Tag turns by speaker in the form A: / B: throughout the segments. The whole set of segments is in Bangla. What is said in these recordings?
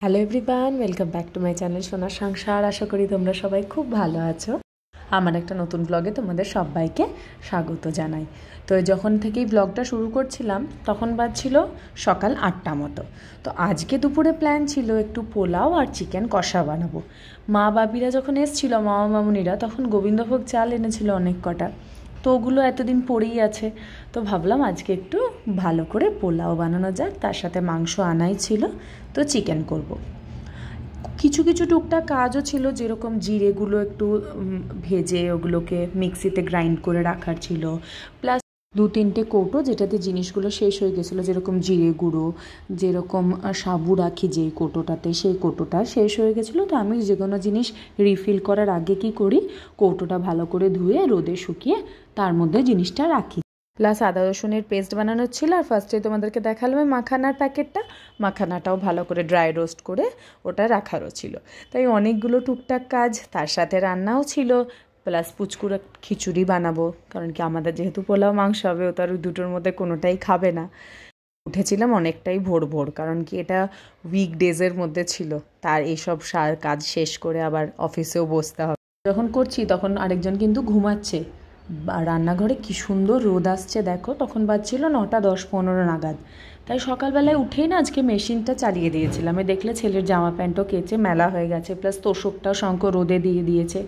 A: Hello everyone, welcome back to my channel সোনার সংসার। আশা করি তোমরা সবাই খুব ভালো আছো। আমার একটা নতুন ব্লগে তোমাদের সবাইকে স্বাগত জানাই। তো যখন থেকেই ব্লগটা শুরু করছিলাম তখন বাজছিল সকাল 8টা মতো। তো আজকে দুপুরে প্ল্যান ছিল একটু পোলাও আর চিকেন কষা বানাবো। মা বাবিরা যখন এসেছিলো, মামা মামুনিরা, তখন গোবিন্দভোগ চাল এনেছিল অনেক কটা। তো ওগুলো এতদিন পড়েই আছে, তো ভাবলাম আজকে একটু ভালো করে পোলাও বানানো যাক। তার সাথে মাংস আনাই ছিল, তো চিকেন করব। কিছু কিছু টুকটাক কাজও ছিল, যেরকম জিরেগুলো একটু ভেজে ওগুলোকে মিক্সিতে গ্রাইন্ড করে রাখার ছিল, প্লাস 2-3টে কৌটো যেটাতে জিনিসগুলো শেষ হয়ে গেছিলো, যেরকম জিরে গুঁড়ো, যেরকম সাবু রাখি যে কৌটোটাতে, সেই কৌটোটা শেষ হয়ে গেছিলো। তো আমি যে কোনো জিনিস রিফিল করার আগে কি করি, কৌটোটা ভালো করে ধুয়ে রোদে শুকিয়ে তার মধ্যে জিনিসটা রাখি। প্লাস আদা রসুনের পেস্ট বানানোর ছিল। আর ফার্স্টে তোমাদেরকে দেখালাম মাখানার প্যাকেটটা, মাখানাটাও ভালো করে ড্রাই রোস্ট করে ওটা রাখারও ছিল। তাই অনেকগুলো টুকটাক কাজ, তার সাথে রান্নাও ছিল, প্লাস পুচকুড়া খিচুড়ি বানাবো, কারণ কি আমাদের যেহেতু পোলাও মাংস হবে, ও তো আর দুটোর মধ্যে কোনোটাই খাবে না। উঠেছিলাম অনেকটাই ভোর ভোর, কারণ কি এটা উইকডেজের মধ্যে ছিল, তার এইসব কাজ শেষ করে আবার অফিসেও বসতে হবে। যখন করছি তখন আরেকজন কিন্তু ঘুমাচ্ছে। রান্নাঘরে কি সুন্দর রোদ আসছে দেখো। তখন বাজছিল 9টা 10-15 নাগাদ। তাই সকালবেলায় উঠেই না আজকে মেশিনটা চালিয়ে দিয়েছিলাম। দেখলে ছেলের জামা প্যান্টও কেচে মেলা হয়ে গেছে, প্লাস তোষকটাও শঙ্খ রোদে দিয়ে দিয়েছে।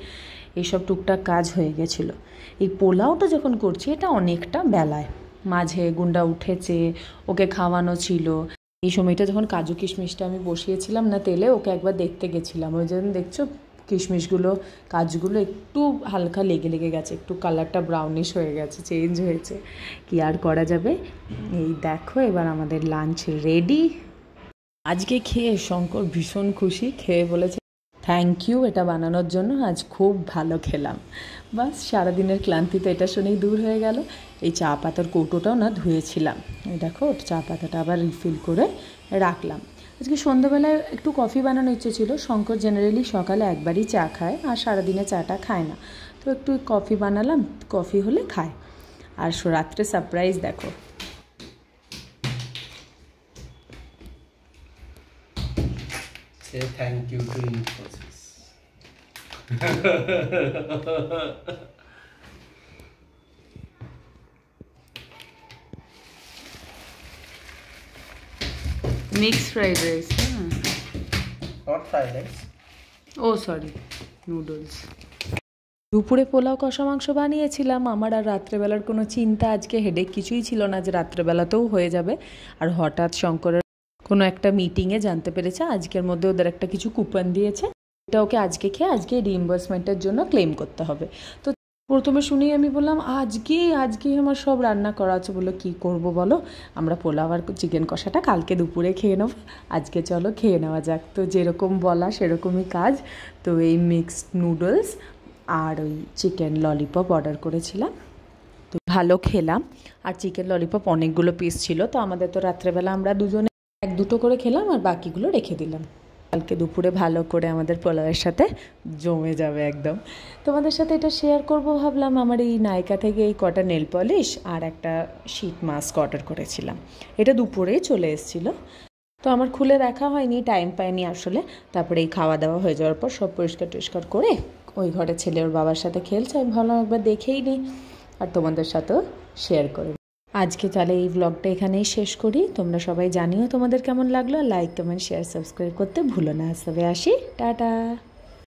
A: এইসব টুকটাক কাজ হয়ে গেছিলো। এই পোলাওটা যখন করছি এটা অনেকটা বেলায়, মাঝে গুন্ডা উঠেছে, ওকে খাওয়ানো ছিল। এই সময়টা যখন কাজু কিশমিশটা আমি বসিয়েছিলাম না তেলে, ওকে একবার দেখতে গেছিলাম। ওই জন্য দেখছো কিশমিশগুলো, কাজগুলো একটু হালকা লেগে লেগে গেছে, একটু কালারটা ব্রাউনিশ হয়ে গেছে, চেঞ্জ হয়েছে। কি আর করা যাবে। এই দেখো এবার আমাদের লাঞ্চ রেডি। আজকে খেয়ে শঙ্কর ভীষণ খুশি, খেয়ে বলেছে থ্যাংক ইউ এটা বানানোর জন্য, আজ খুব ভালো খেলাম। বাস সারাদিনের ক্লান্তি তো এটা শুনেই দূর হয়ে গেল। এই চা পাতার কৌটোটাও না ধুয়েছিলাম, এই দেখো চা পাতাটা আবার রিফিল করে রাখলাম। আজকে সন্ধ্যাবেলায় একটু কফি বানানোর ইচ্ছে ছিল। শঙ্কর জেনারেলি সকালে একবারই চা খায়, আর সারাদিনে চাটা খায় না। তো একটু কফি বানালাম, কফি হলে খায়। আর রাত্রে সারপ্রাইজ দেখো।
B: Say thank you to Infosys.
A: Mixed fried rice,
B: Not fried rice.
A: ও সরি, নুডলস। দুপুরে পোলাও কষা মাংস বানিয়েছিলাম। আমার আর রাত্রেবেলার কোনো চিন্তা, আজকে হেডেক কিছুই ছিল না যে রাত্রেবেলাতেও হয়ে যাবে। আর হঠাৎ শঙ্করের কোনো একটা মিটিংয়ে জানতে পেরেছে আজকের মধ্যে ওদের একটা কিছু কুপন দিয়েছে, এটা ওকে আজকে খেয়ে আজকে রিইম্বার্সমেন্টের জন্য ক্লেম করতে হবে। তো প্রথমে শুনেই আমি বললাম আজকেই আমার সব রান্না করা আছে। বললো কী করবো বলো, আমরা পোলাও আর চিকেন কষাটা কালকে দুপুরে খেয়ে নেবো, আজকে চলো খেয়ে নেওয়া যাক। তো যেরকম বলা সেরকমই কাজ। তো এই মিক্সড নুডলস আর ওই চিকেন ললিপপ অর্ডার করেছিলাম, তো ভালো খেলাম। আর চিকেন ললিপপ অনেকগুলো পিস ছিল, তো আমাদের তো রাত্রেবেলা আমরা দুজনে 1-2টো করে খেলাম, আর বাকিগুলো রেখে দিলাম। কালকে দুপুরে ভালো করে আমাদের পোলাওয়ের সাথে জমে যাবে একদম। তোমাদের সাথে এটা শেয়ার করব ভাবলাম। আমার এই নায়িকা থেকে এই কটা নেল পলিশ আর একটা শীট মাস্ক অর্ডার করেছিলাম, এটা দুপুরেই চলে এসেছিলো। তো আমার খুলে দেখা হয়নি, টাইম পাইনি আসলে। তারপরে এই খাওয়া দাওয়া হয়ে যাওয়ার পর সব পরিষ্কার টরিষ্কার করে ওই ঘরে ছেলে ওর বাবার সাথে খেলছে। আমি ভাবলাম একবার দেখেই নিই আর তোমাদের সাথেও শেয়ার করি। আজকে তাহলে এই ব্লগটা এখানেই শেষ করি। তোমরা সবাই জানিও তোমাদের কেমন লাগলো। লাইক, কমেন্ট, শেয়ার, সাবস্ক্রাইব করতে ভুলো না। আসবে, আসি, টাটা।